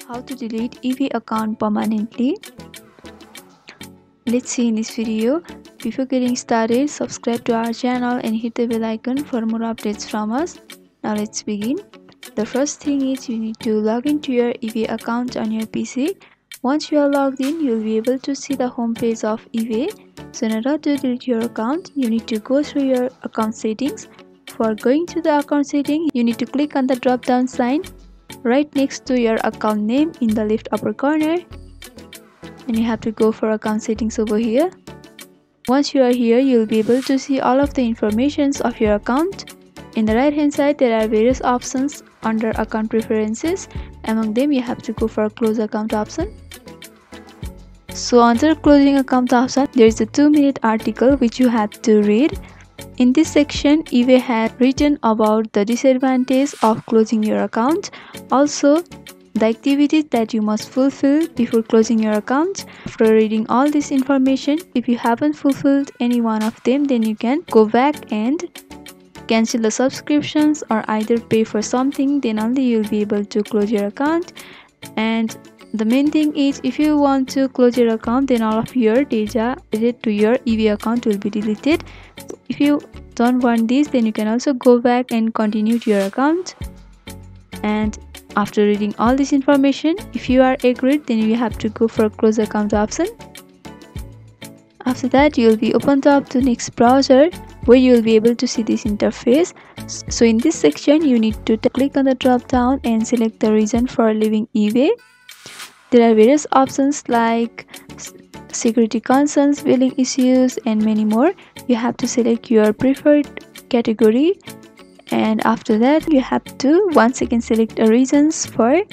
How to delete eBay account permanently. Let's see in this video. Before getting started, subscribe to our channel and hit the bell icon for more updates from us. Now let's begin. The first thing is you need to log into your eBay account on your PC. Once you are logged in, you will be able to see the home page of eBay. So in order to delete your account, you need to go through your account settings. For going to the account setting, you need to click on the drop down sign right next to your account name in the left upper corner, and you have to go for account settings over here. Once you are here, you will be able to see all of the informations of your account. In the right hand side, there are various options under account preferences. Among them, you have to go for close account option. So under closing account option, there is a 2-minute article which you have to read. In this section, eBay has written about the disadvantage of closing your account. Also, the activities that you must fulfill before closing your account. After reading all this information, if you haven't fulfilled any one of them, then you can go back and cancel the subscriptions or either pay for something. Then only you'll be able to close your account. And the main thing is, if you want to close your account, then all of your data related to your eBay account will be deleted. If you don't want this, then you can also go back and continue your account. And after reading all this information, if you are agreed, then you have to go for close account option. After that, you will be opened up to next browser where you will be able to see this interface. So in this section, you need to click on the drop down and select the reason for leaving eBay. There are various options like security concerns, billing issues, and many more. You have to select your preferred category, and after that you have to once again select the reasons for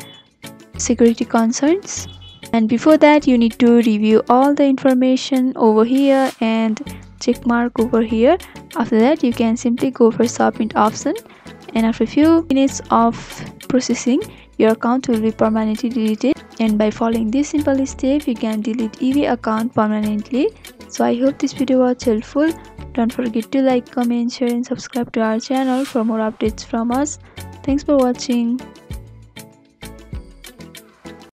security concerns. And before that, you need to review all the information over here and check mark over here. After that, you can simply go for submit option, and after a few minutes of processing, your account will be permanently deleted. And by following this simple step, you can delete eBay account permanently. So I hope this video was helpful. Don't forget to like, comment, share and subscribe to our channel for more updates from us. Thanks for watching.